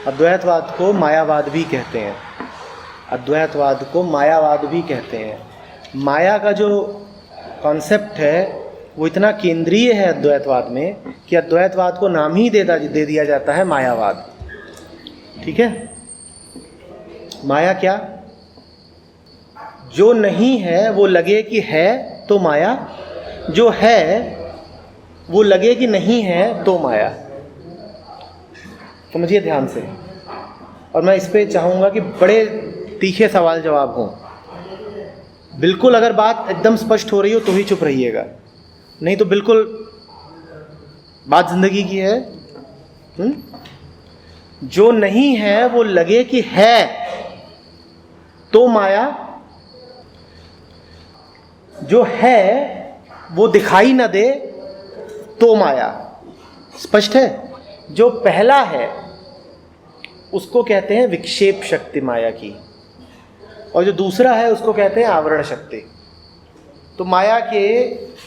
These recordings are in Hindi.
अद्वैतवाद को मायावाद भी कहते हैं, अद्वैतवाद को मायावाद भी कहते हैं। माया का जो कॉन्सेप्ट है वो इतना केंद्रीय है अद्वैतवाद में कि अद्वैतवाद को नाम ही दे दिया जाता है मायावाद। ठीक है, माया क्या? जो नहीं है वो लगे कि है तो माया, जो है वो लगे कि नहीं है तो माया। समझिए ध्यान से, और मैं इस पे चाहूँगा कि बड़े तीखे सवाल जवाब हों। बिल्कुल अगर बात एकदम स्पष्ट हो रही हो तो ही चुप रहिएगा, नहीं तो बिल्कुल बात जिंदगी की है। जो नहीं है वो लगे कि है तो माया, जो है वो दिखाई न दे तो माया। स्पष्ट है? जो पहला है उसको कहते हैं विक्षेप शक्ति माया की, और जो दूसरा है उसको कहते हैं आवरण शक्ति। तो माया के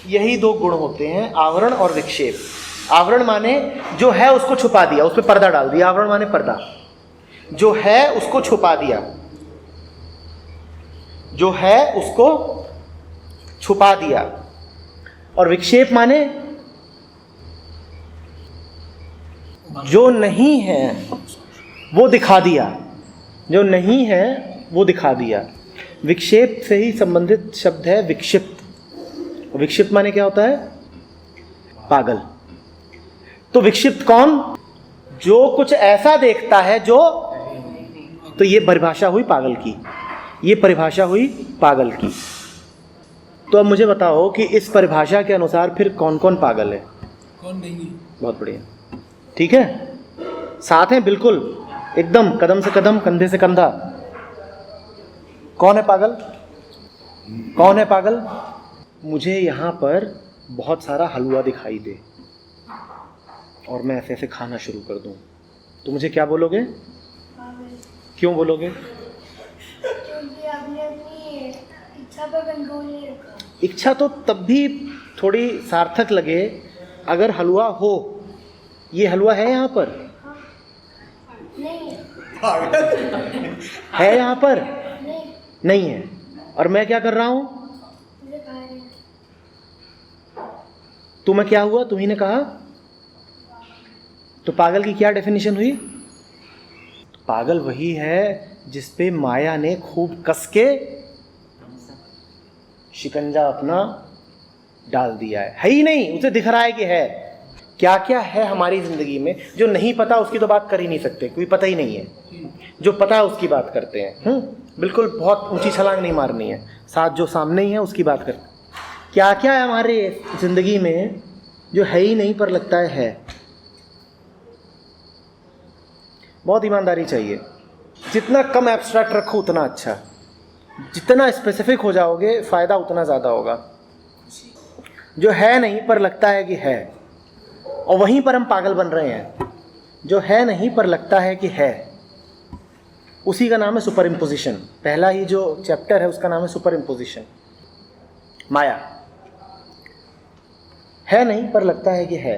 यही दो गुण होते हैं, आवरण और विक्षेप। आवरण माने जो है उसको छुपा दिया, उस पर पर्दा डाल दिया, आवरण माने पर्दा। जो है उसको छुपा दिया, जो है उसको छुपा दिया। और विक्षेप माने जो नहीं है वो दिखा दिया, जो नहीं है वो दिखा दिया। विक्षेप से ही संबंधित शब्द है विक्षिप्त। विक्षिप्त माने क्या होता है? पागल। तो विक्षिप्त कौन? जो कुछ ऐसा देखता है जो, तो ये परिभाषा हुई पागल की, ये परिभाषा हुई पागल की। तो अब मुझे बताओ कि इस परिभाषा के अनुसार फिर कौन कौन पागल है? कौन नहीं? बहुत बढ़िया, ठीक है, साथ हैं बिल्कुल, एकदम कदम से कदम, कंधे से कंधा। कौन है पागल? कौन है पागल? मुझे यहाँ पर बहुत सारा हलवा दिखाई दे और मैं ऐसे ऐसे खाना शुरू कर दूँ, तो मुझे क्या बोलोगे? क्यों बोलोगे? क्योंकि आपने अपनी इच्छा पर कंट्रोल नहीं रखा। इच्छा तो तब भी थोड़ी सार्थक लगे अगर हलवा हो। ये हलवा है यहाँ पर? नहीं है यहाँ पर? नहीं, नहीं है। और मैं क्या कर रहा हूँ? मुझे खा रहे हैं। तो मैं क्या हुआ? तुम्ही ने कहा। तो पागल की क्या डेफिनेशन हुई? पागल वही है जिस पे माया ने खूब कस के शिकंजा अपना डाल दिया है ही नहीं, उसे दिख रहा है कि है। क्या क्या है हमारी जिंदगी में जो नहीं पता, उसकी तो बात कर ही नहीं सकते, क्योंकि पता ही नहीं है। जो पता है उसकी बात करते हैं। बिल्कुल बहुत ऊंची छलांग नहीं मारनी है, साथ जो सामने ही है उसकी बात करते हैं। क्या क्या है हमारे जिंदगी में जो है ही नहीं पर लगता है। बहुत ईमानदारी चाहिए। जितना कम एब्स्ट्रैक्ट रखो उतना अच्छा, जितना स्पेसिफिक हो जाओगे फ़ायदा उतना ज़्यादा होगा। जो है नहीं पर लगता है कि है, और वहीं पर हम पागल बन रहे हैं। जो है नहीं पर लगता है कि है, उसी का नाम है सुपर इम्पोजिशन। पहला ही जो चैप्टर है उसका नाम है सुपर इम्पोजिशन। माया है नहीं पर लगता है कि है।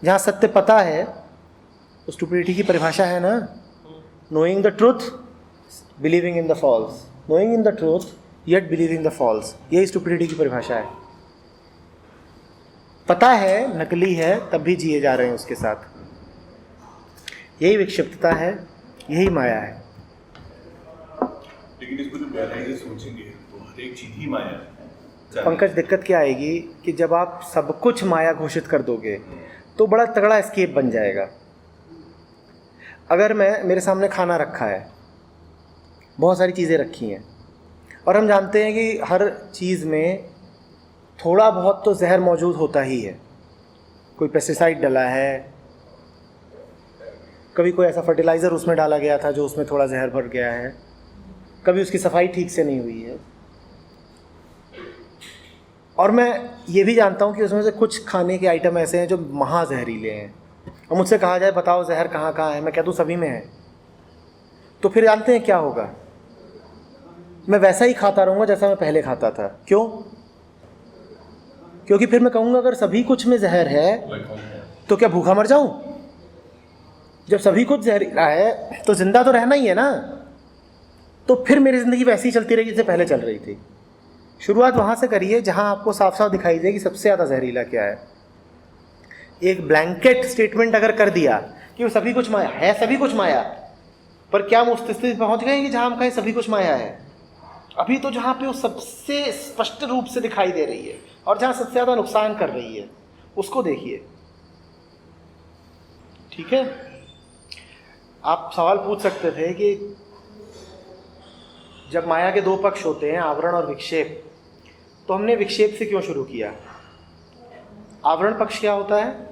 जहाँ सत्य पता है, उस स्टुपिडिटी की परिभाषा है ना, knowing the truth believing in the false, knowing in the truth yet believing the false. यही स्टुपिडिटी की परिभाषा है। पता है नकली है तब भी जिए जा रहे हैं उसके साथ। यही विक्षिप्तता है, यही माया है। लेकिन इसको जो गहराई से सोचेंगे तो हर एक चीज ही माया है। पंकज, दिक्कत क्या आएगी कि जब आप सब कुछ माया घोषित कर दोगे तो बड़ा तगड़ा एस्केप बन जाएगा। अगर मेरे सामने खाना रखा है, बहुत सारी चीज़ें रखी हैं, और हम जानते हैं कि हर चीज़ में थोड़ा बहुत तो जहर मौजूद होता ही है। कोई पेस्टिसाइड डला है, कभी कोई ऐसा फर्टिलाइज़र उसमें डाला गया था जो उसमें थोड़ा जहर भर गया है, कभी उसकी सफाई ठीक से नहीं हुई है। और मैं ये भी जानता हूँ कि उसमें से कुछ खाने के आइटम ऐसे हैं जो महाजहरीले हैं। और मुझसे कहा जाए बताओ जहर कहाँ कहाँ है, मैं कह दूँ सभी में है। तो फिर जानते हैं क्या होगा? मैं वैसा ही खाता रहूँगा जैसा मैं पहले खाता था। क्यों? क्योंकि फिर मैं कहूँगा अगर सभी कुछ में जहर है तो क्या भूखा मर जाऊं? जब सभी कुछ जहरीला है तो जिंदा तो रहना ही है ना। तो फिर मेरी ज़िंदगी वैसी ही चलती रही जैसे पहले चल रही थी। शुरुआत वहाँ से करिए जहाँ आपको साफ साफ दिखाई दे कि सबसे ज़्यादा जहरीला क्या है। एक ब्लैंकेट स्टेटमेंट अगर कर दिया कि वो सभी कुछ माया है, सभी कुछ माया, पर क्या हम उस स्थिति पहुँच गए कि जहाँ हम कहें सभी कुछ माया है? अभी तो जहाँ पे वो सबसे स्पष्ट रूप से दिखाई दे रही है और जहाँ सबसे ज़्यादा नुकसान कर रही है उसको देखिए। ठीक है, आप सवाल पूछ सकते थे कि जब माया के दो पक्ष होते हैं, आवरण और विक्षेप, तो हमने विक्षेप से क्यों शुरू किया? आवरण पक्ष क्या होता है?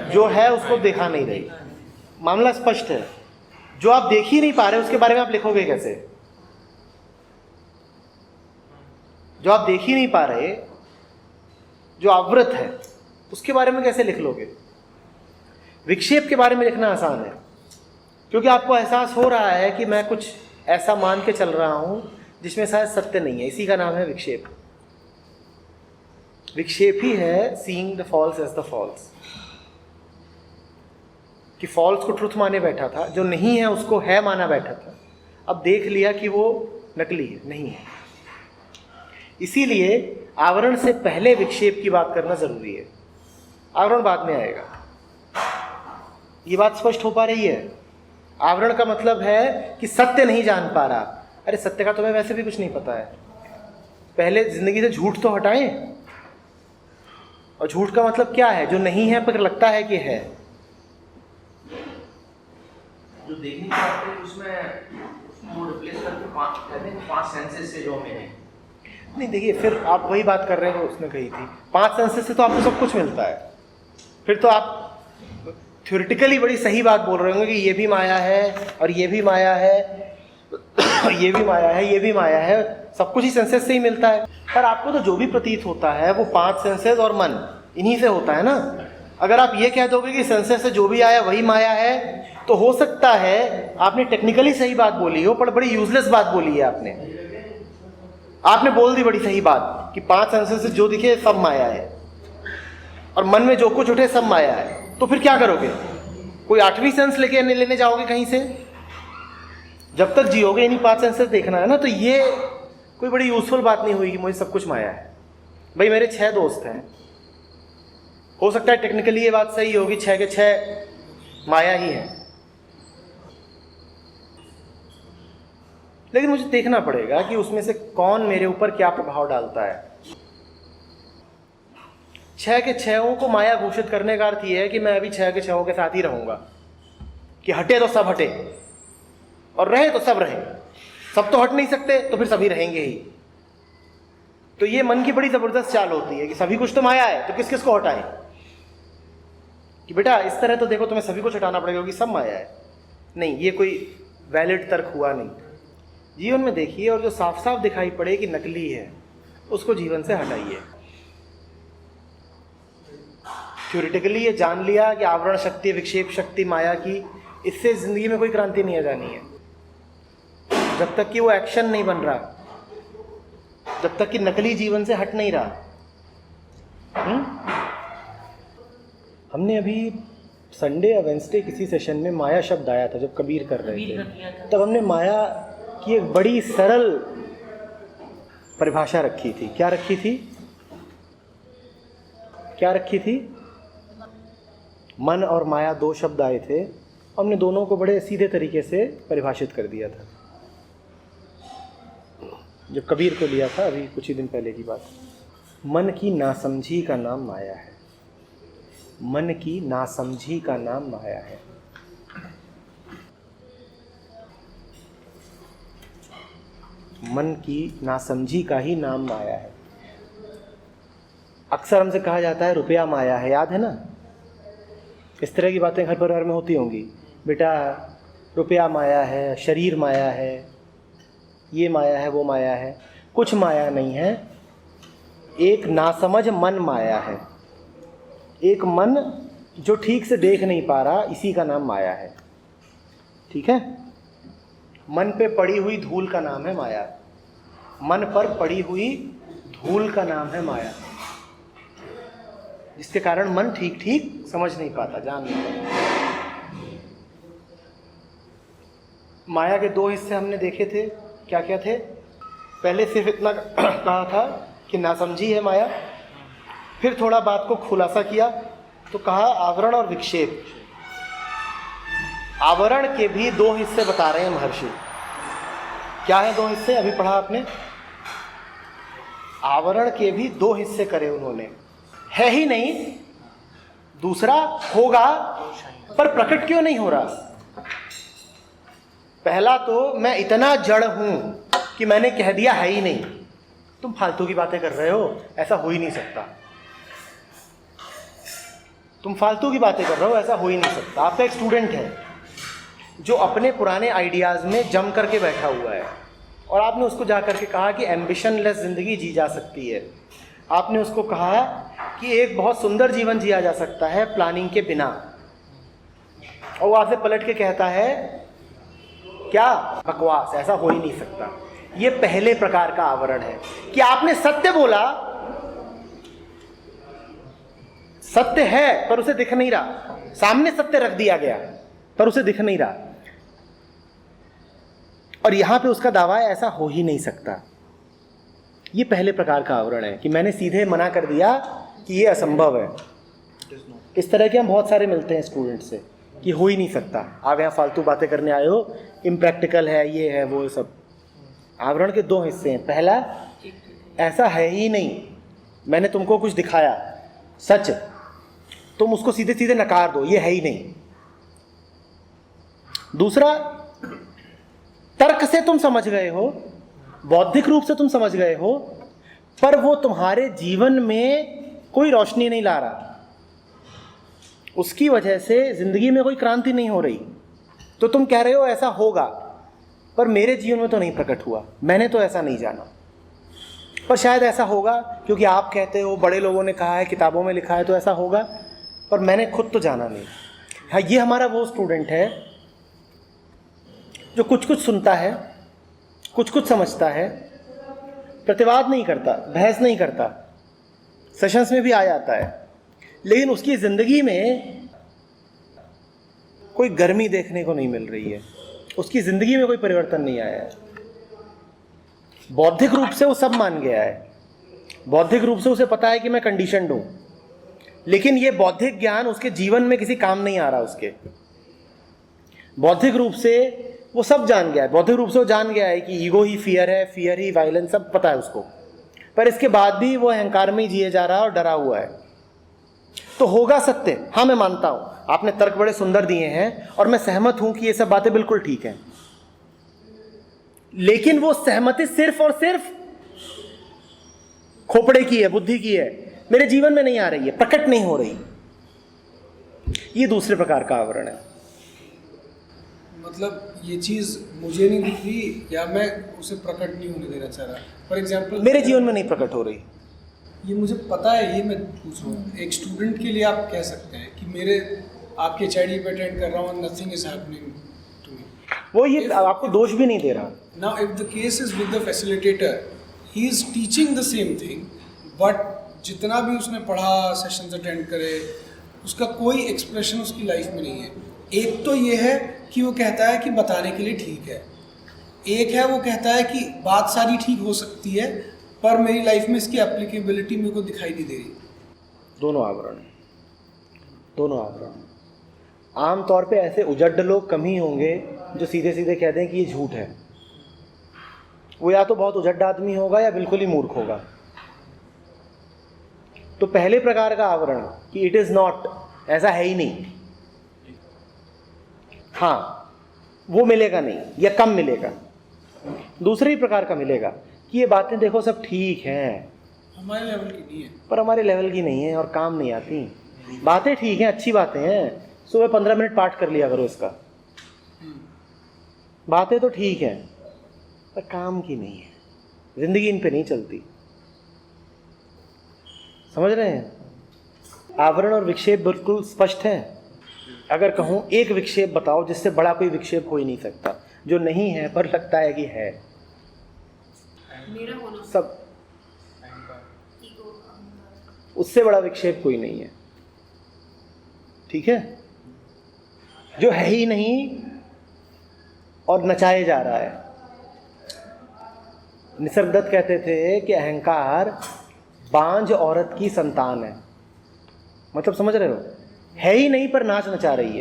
जो है उसको देखा नहीं रही। मामला स्पष्ट है, जो आप देख ही नहीं पा रहे उसके बारे में आप लिखोगे कैसे? जो आप देख ही नहीं पा रहे, जो आवृत है, उसके बारे में कैसे लिख लोगे? विक्षेप के बारे में लिखना आसान है, क्योंकि आपको एहसास हो रहा है कि मैं कुछ ऐसा मान के चल रहा हूं जिसमें शायद सत्य नहीं है। इसी का नाम है विक्षेप। विक्षेप ही है seeing the false as the false, कि फॉल्स को ट्रुथ माने बैठा था, जो नहीं है उसको है माना बैठा था, अब देख लिया कि वो नकली है, नहीं है। इसीलिए आवरण से पहले विक्षेप की बात करना जरूरी है, आवरण बाद में आएगा। ये बात स्पष्ट हो पा रही है? आवरण का मतलब है कि सत्य नहीं जान पा रहा। अरे सत्य का तुम्हें वैसे भी कुछ नहीं पता है, पहले जिंदगी से झूठ तो हटाएं। और झूठ का मतलब क्या है? जो नहीं है पर लगता है कि है। जो देखने की बात है उसमें वो रिप्लेस करके पांच सेंसेस से जो हमें नहीं, देखिए फिर आप वही बात कर रहे हो उसने कही थी, 5 सेंसेस से तो आपको सब कुछ मिलता है। फिर तो आप थ्योरेटिकली बड़ी सही बात बोल रहे होंगे कि ये भी माया है और ये भी माया है और ये भी माया है, ये भी माया है, सब कुछ ही सेंसेस से ही मिलता है। पर आपको तो जो भी प्रतीत होता है वो 5 सेंसेस और मन, इन्हीं से होता है ना। अगर आप ये कह दोगे कि सेंसेस से जो भी आया वही माया है, तो हो सकता है आपने टेक्निकली सही बात बोली हो, पर बड़ी यूजलेस बात बोली है आपने बोल दी बड़ी सही बात कि 5 सेंसेस से जो दिखे सब माया है और मन में जो कुछ उठे सब माया है। तो फिर क्या करोगे? कोई 8वीं सेंस लेने जाओगे कहीं से? जब तक जियोगे इन्हीं 5 सेंसेस देखना है ना। तो ये कोई बड़ी यूजफुल बात नहीं हुई कि मुझे सब कुछ माया है। भाई मेरे 6 दोस्त हैं, हो सकता है टेक्निकली ये बात सही होगी, 6 के 6 माया ही है, लेकिन मुझे देखना पड़ेगा कि उसमें से कौन मेरे ऊपर क्या प्रभाव डालता है। 6 के 6 को माया घोषित करने का अर्थ यह है कि मैं अभी 6 के 6 के साथ ही रहूंगा, कि हटे तो सब हटे और रहे तो सब रहे। सब तो हट नहीं सकते तो फिर सभी रहेंगे ही। तो ये मन की बड़ी जबरदस्त चाल होती है कि सभी कुछ तो माया है, तो किस किस को हटाएं? कि बेटा इस तरह तो देखो तुम्हें सभी कुछ हटाना पड़ेगा क्योंकि सब माया है। नहीं, ये कोई वैलिड तर्क हुआ नहीं। जीवन में देखिए और जो साफ साफ दिखाई पड़े कि नकली है उसको जीवन से हटाइए। थ्योरेटिकली ये जान लिया कि आवरण शक्ति, विक्षेप शक्ति माया की, इससे जिंदगी में कोई क्रांति नहीं आ जानी है जब तक कि वो एक्शन नहीं बन रहा, जब तक कि नकली जीवन से हट नहीं रहा। हमने अभी संडे या वेंसडे किसी सेशन में माया शब्द आया था जब कबीर कर रहे थे, तब हमने माया की एक बड़ी सरल परिभाषा रखी थी। क्या रखी थी? क्या रखी थी? मन और माया 2 शब्द आए थे, हमने दोनों को बड़े सीधे तरीके से परिभाषित कर दिया था जब कबीर को लिया था, अभी कुछ ही दिन पहले की बात। मन की नासमझी का नाम माया है। मन की नासमझी का नाम माया है। मन की नासमझी का ही नाम माया है। अक्सर हमसे कहा जाता है रुपया माया है, याद है ना? इस तरह की बातें घर परिवार में होती होंगी। बेटा रुपया माया है, शरीर माया है, ये माया है, वो माया है। कुछ माया नहीं है, एक नासमझ मन माया है। एक मन जो ठीक से देख नहीं पा रहा, इसी का नाम माया है। ठीक है? मन पे पड़ी हुई धूल का नाम है माया। मन पर पड़ी हुई धूल का नाम है माया, जिसके कारण मन ठीक ठीक समझ नहीं पाता, जान नहीं पाता। माया के दो हिस्से हमने देखे थे, क्या क्या थे? पहले सिर्फ इतना कहा था कि नासमझी है माया, फिर थोड़ा बात को खुलासा किया तो कहा आवरण और विक्षेप। आवरण के भी दो हिस्से बता रहे हैं महर्षि। क्या है दो हिस्से? अभी पढ़ा आपने। आवरण के भी दो हिस्से करे उन्होंने। है ही नहीं, दूसरा होगा पर प्रकट क्यों नहीं हो रहा? पहला तो मैं इतना जड़ हूं कि मैंने कह दिया है ही नहीं। तुम फालतू की बातें कर रहे हो, ऐसा हो ही नहीं सकता। तुम फालतू की बातें कर रहे हो, ऐसा हो ही नहीं सकता। आपका एक स्टूडेंट है जो अपने पुराने आइडियाज़ में जम करके बैठा हुआ है और आपने उसको जा करके कहा कि एम्बिशन लेस ज़िंदगी जी जा सकती है। आपने उसको कहा कि एक बहुत सुंदर जीवन जिया जा सकता है प्लानिंग के बिना, और वो आपसे पलट के कहता है क्या? बकवास, ऐसा हो ही नहीं सकता। ये पहले प्रकार का आवरण है कि आपने सत्य बोला, सत्य है पर उसे दिख नहीं रहा, सामने सत्य रख दिया गया पर उसे दिख नहीं रहा, और यहां पे उसका दावा है ऐसा हो ही नहीं सकता। ये पहले प्रकार का आवरण है कि मैंने सीधे मना कर दिया कि ये असंभव है। इस तरह के हम बहुत सारे मिलते हैं स्टूडेंट से कि हो ही नहीं सकता, आप यहाँ फालतू बातें करने आए हो, इम्प्रैक्टिकल है, ये है वो सब। आवरण के दो हिस्से हैं। पहला, ऐसा है ही नहीं, मैंने तुमको कुछ दिखाया सच, तुम उसको सीधे सीधे नकार दो, ये है ही नहीं। दूसरा, तर्क से तुम समझ गए हो, बौद्धिक रूप से तुम समझ गए हो, पर वो तुम्हारे जीवन में कोई रोशनी नहीं ला रहा, उसकी वजह से जिंदगी में कोई क्रांति नहीं हो रही। तो तुम कह रहे हो ऐसा होगा, पर मेरे जीवन में तो नहीं प्रकट हुआ, मैंने तो ऐसा नहीं जाना। पर शायद ऐसा होगा क्योंकि आप कहते हो, बड़े लोगों ने कहा है, किताबों में लिखा है, तो ऐसा होगा, पर मैंने खुद तो जाना नहीं। हाँ, ये हमारा वो स्टूडेंट है जो कुछ कुछ सुनता है, कुछ कुछ समझता है, प्रतिवाद नहीं करता, बहस नहीं करता, सेशंस में भी आ जाता है, लेकिन उसकी ज़िंदगी में कोई गर्मी देखने को नहीं मिल रही है, उसकी ज़िंदगी में कोई परिवर्तन नहीं आया है। बौद्धिक रूप से वो सब मान गया है, बौद्धिक रूप से उसे पता है कि मैं कंडीशनड हूँ, लेकिन ये बौद्धिक ज्ञान उसके जीवन में किसी काम नहीं आ रहा। उसके बौद्धिक रूप से वो सब जान गया है, बौद्धिक रूप से वो जान गया है कि ईगो ही फियर है, फियर ही वायलेंस, सब पता है उसको, पर इसके बाद भी वो अहंकार में ही जिए जा रहा है और डरा हुआ है। तो होगा सत्य, हाँ मैं मानता हूँ, आपने तर्क बड़े सुंदर दिए हैं और मैं सहमत हूँ कि ये सब बातें बिल्कुल ठीक हैं, लेकिन वो सहमति सिर्फ और सिर्फ खोपड़े की है, बुद्धि की है, मेरे जीवन में नहीं आ रही है, प्रकट नहीं हो रही। ये दूसरे प्रकार का आवरण है। मतलब ये चीज़ मुझे नहीं दिख रही या मैं उसे प्रकट नहीं होने देना चाह रहा। फॉर एग्जाम्पल मेरे जीवन में नहीं प्रकट हो रही, ये मुझे पता है, ये मैं पूछ रहा हूँ। एक स्टूडेंट के लिए आप कह सकते हैं कि मेरे आपके HID पे अटेंड कर रहा हूँ, nothing is happening to me, वो ये आपको दोष भी नहीं दे रहा। Now if the case is with the facilitator, he is teaching the same thing, but जितना भी उसने पढ़ा, सेशंस अटेंड करे, उसका कोई एक्सप्रेशन उसकी लाइफ में नहीं है। एक तो ये है कि वो कहता है कि बताने के लिए ठीक है, एक है वो कहता है कि बात सारी ठीक हो सकती है पर मेरी लाइफ में इसकी एप्लीकेबिलिटी मेरे को दिखाई नहीं दे रही। दोनों आवरण, दोनों आवरण। आमतौर पे ऐसे उजड्ड लोग कम ही होंगे जो सीधे सीधे कह दें कि ये झूठ है। वो या तो बहुत उजड्ड आदमी होगा या बिल्कुल ही मूर्ख होगा। तो पहले प्रकार का आवरण कि इट इज़ नॉट, ऐसा है ही नहीं, हाँ वो मिलेगा नहीं या कम मिलेगा। दूसरे ही प्रकार का मिलेगा कि ये बातें देखो सब ठीक हैं, हमारे लेवल की नहीं है, पर हमारे लेवल की नहीं है और काम नहीं आती। बातें ठीक हैं, अच्छी बातें हैं, सुबह 15 मिनट पाठ कर लिया करो इसका, बातें तो ठीक हैं पर काम की नहीं है, जिंदगी इन पे नहीं चलती। समझ रहे हैं? आवरण और विक्षेप बिल्कुल स्पष्ट है। अगर कहूँ एक विक्षेप बताओ जिससे बड़ा कोई विक्षेप हो ही नहीं सकता, जो नहीं है पर लगता है कि है, मेरा होना। सब उससे बड़ा विक्षेप कोई नहीं है। ठीक है, जो है ही नहीं और नचाए जा रहा है। निसर्गदत्त कहते थे कि अहंकार बांझ औरत की संतान है। मतलब समझ रहे हो, है ही नहीं पर नाच नचा रही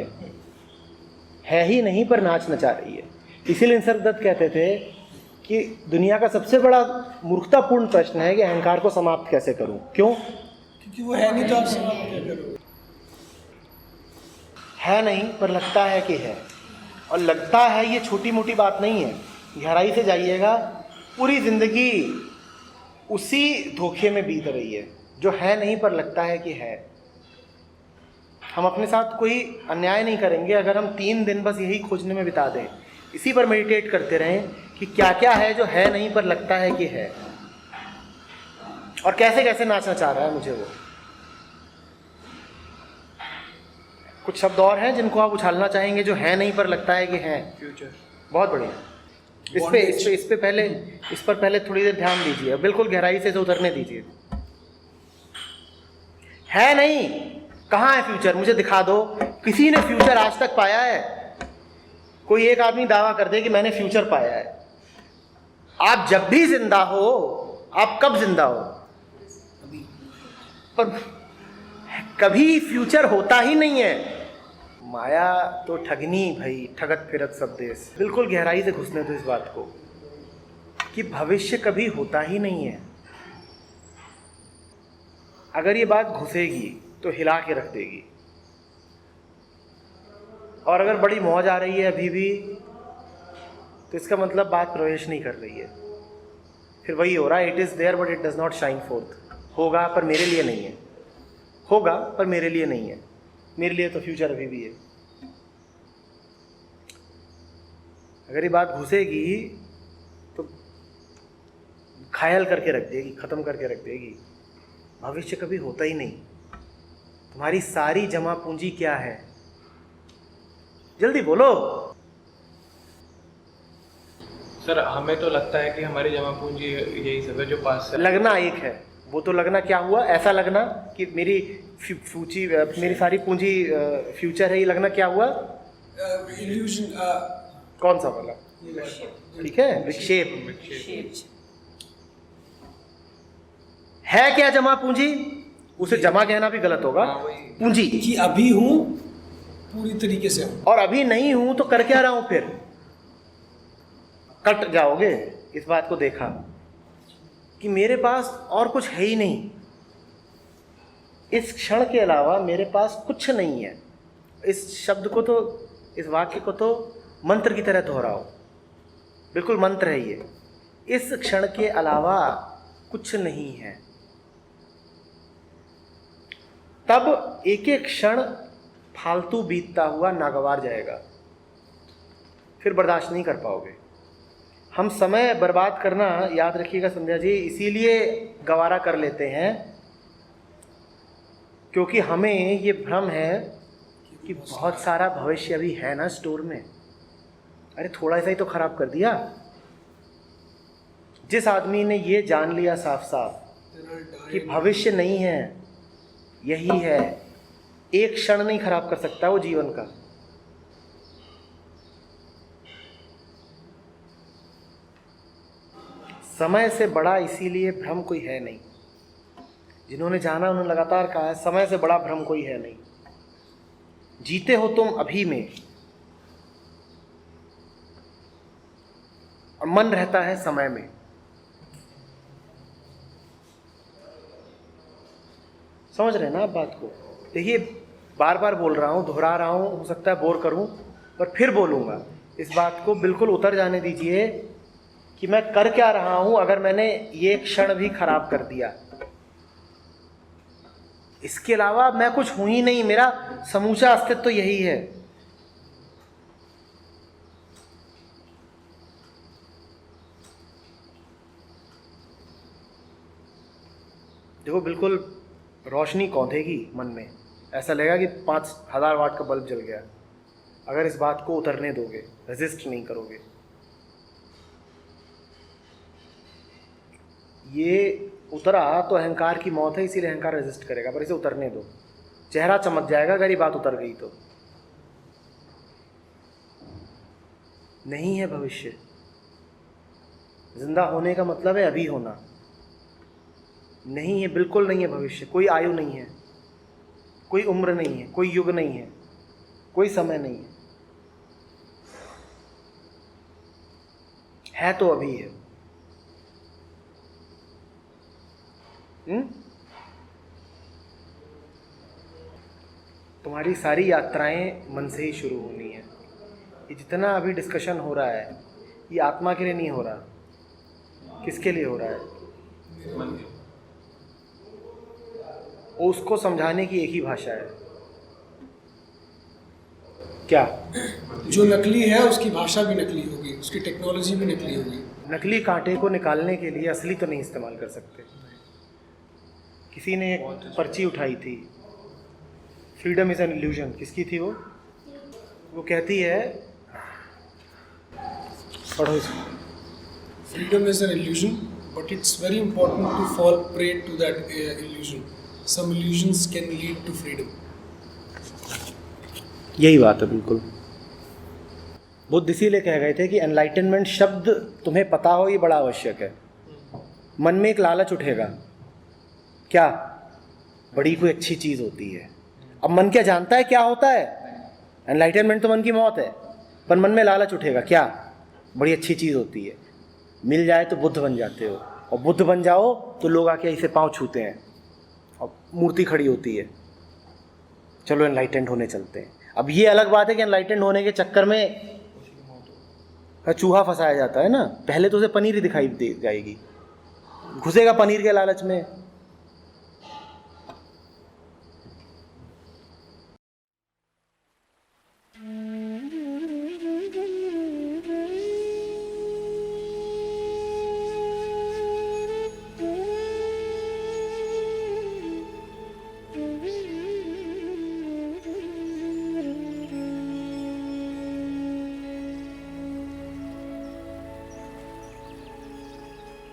है ही नहीं पर नाच नचा रही है। इसीलिए निसर्गदत्त कहते थे कि दुनिया का सबसे बड़ा मूर्खतापूर्ण प्रश्न है कि अहंकार को समाप्त कैसे करूं। क्यों? क्योंकि वो है नहीं तो आप समाप्त क्या करोगे? है नहीं पर लगता है कि है, और लगता है ये छोटी मोटी बात नहीं है। गहराई से जाइएगा, पूरी जिंदगी उसी धोखे में बीत रही है, जो है नहीं पर लगता है कि है। हम अपने साथ कोई अन्याय नहीं करेंगे अगर हम 3 दिन बस यही खोजने में बिता दें, इसी पर मेडिटेट करते रहें कि क्या क्या है जो है नहीं पर लगता है कि है, और कैसे कैसे नाचना चाह रहा है मुझे वो। कुछ शब्द और हैं जिनको आप उछालना चाहेंगे जो है नहीं पर लगता है कि है। फ्यूचर। बहुत बढ़िया। इस पर पहले थोड़ी देर ध्यान दीजिए, बिल्कुल गहराई से उतरने दीजिए। है नहीं, कहाँ है फ्यूचर? मुझे दिखा दो। किसी ने फ्यूचर आज तक पाया है? कोई एक आदमी दावा कर दे कि मैंने फ्यूचर पाया है। आप जब भी जिंदा हो, आप कब जिंदा हो? पर कभी फ्यूचर होता ही नहीं है। माया तो ठगनी भाई, ठगत फिरत सब देश। बिल्कुल गहराई से घुसने दो इस बात को कि भविष्य कभी होता ही नहीं है। अगर ये बात घुसेगी तो हिला के रख देगी, और अगर बड़ी मौज आ रही है अभी भी तो इसका मतलब बात प्रवेश नहीं कर रही है। फिर वही हो रहा है, it is there but it does not shine forth. होगा पर मेरे लिए नहीं है, होगा पर मेरे लिए नहीं है। मेरे लिए तो फ्यूचर अभी भी है। अगर ये बात घुसेगी तो घायल करके रख देगी, खत्म करके रख देगी। भविष्य कभी होता ही नहीं। तुम्हारी सारी जमा पूंजी क्या है? जल्दी बोलो। सर, हमें तो लगता है कि हमारी जमा पूंजी यही सब है जो पास से। लगना एक है, वो तो लगना क्या हुआ? ऐसा लगना कि मेरी मेरी सारी पूंजी फ्यूचर है, ये लगना क्या हुआ? इल्यूजन। कौन सा वाला? ठीक है, विक्षेप। है क्या जमा पूंजी? उसे जमा कहना भी गलत होगा। पूंजी कि अभी हूँ, पूरी तरीके से हूँ, और अभी नहीं हूं तो कर क्या रहा हूं? फिर कट जाओगे। इस बात को देखा कि मेरे पास और कुछ है ही नहीं, इस क्षण के अलावा मेरे पास कुछ नहीं है। इस शब्द को तो, इस वाक्य को तो मंत्र की तरह दोहराओ। बिल्कुल मंत्र है ये। इस क्षण के अलावा कुछ नहीं है। तब एक एक क्षण फालतू बीतता हुआ नागवार जाएगा, फिर बर्दाश्त नहीं कर पाओगे। हम समय बर्बाद करना, याद रखिएगा संध्या जी, इसीलिए गवारा कर लेते हैं क्योंकि हमें ये भ्रम है कि बहुत सारा भविष्य अभी है ना स्टोर में। अरे थोड़ा सा ही तो खराब कर दिया। जिस आदमी ने ये जान लिया साफ साफ कि भविष्य नहीं है, यही है, एक क्षण नहीं खराब कर सकता वो जीवन का। समय से बड़ा इसीलिए भ्रम कोई है नहीं। जिन्होंने जाना उन्होंने लगातार कहा है, समय से बड़ा भ्रम कोई है नहीं। जीते हो तुम अभी में, और मन रहता है समय में। समझ रहे हैं ना आप बात को? देखिए, बार बार बोल रहा हूँ, दोहरा रहा हूँ, हो सकता है बोर करूँ, पर फिर बोलूँगा। इस बात को बिल्कुल उतर जाने दीजिए कि मैं कर क्या रहा हूँ अगर मैंने ये क्षण भी खराब कर दिया। इसके अलावा मैं कुछ हूँ ही नहीं, मेरा समूचा अस्तित्व तो यही है। देखो, बिल्कुल रोशनी कौंधेगी मन में, ऐसा लगेगा कि 5000 वाट का बल्ब जल गया अगर इस बात को उतरने दोगे, रेजिस्ट नहीं करोगे। ये उतरा तो अहंकार की मौत है, इसीलिए अहंकार रेजिस्ट करेगा, पर इसे उतरने दो, चेहरा चमक जाएगा अगर ये बात उतर गई तो। नहीं है भविष्य, जिंदा होने का मतलब है अभी होना। नहीं है, बिल्कुल नहीं है भविष्य। कोई आयु नहीं है, कोई उम्र नहीं है, कोई युग नहीं है, कोई समय नहीं है तो अभी है। तुम्हारी सारी यात्राएं मन से ही शुरू होनी है। ये जितना अभी डिस्कशन हो रहा है ये आत्मा के लिए नहीं हो रहा, किसके लिए हो रहा है? उसको समझाने की एक ही भाषा है, क्या? जो नकली है उसकी भाषा भी नकली होगी, उसकी टेक्नोलॉजी भी नकली होगी। नकली कांटे को निकालने के लिए असली तो नहीं इस्तेमाल कर सकते। किसी ने एक पर्ची उठाई थी, फ्रीडम इज एन इल्यूजन, किसकी थी वो? वो कहती है, पढ़ो इसको। Freedom is an illusion, but it's very important to fall prey to that illusion. Some illusions can lead to freedom. यही बात है बिल्कुल। बुद्ध इसीलिए कह गए थे कि एनलाइटनमेंट शब्द तुम्हें पता हो ये बड़ा आवश्यक है। मन में एक लालच उठेगा, क्या? बड़ी कोई अच्छी चीज़ होती है। अब मन क्या जानता है क्या होता है? एनलाइटनमेंट तो मन की मौत है, पर मन में लालच उठेगा, क्या? बड़ी अच्छी चीज़ होती है, मिल जाए तो बुद्ध बन जाते हो, और बुद्ध बन जाओ तो लोग आके ऐसे पाँव छूते हैं और मूर्ति खड़ी होती है, चलो एनलाइटेंड होने चलते हैं। अब ये अलग बात है कि एनलाइटेंड होने के चक्कर में चूहा फंसाया जाता है ना, पहले तो उसे पनीर ही दिखाई दे जाएगी, घुसेगा पनीर के लालच में,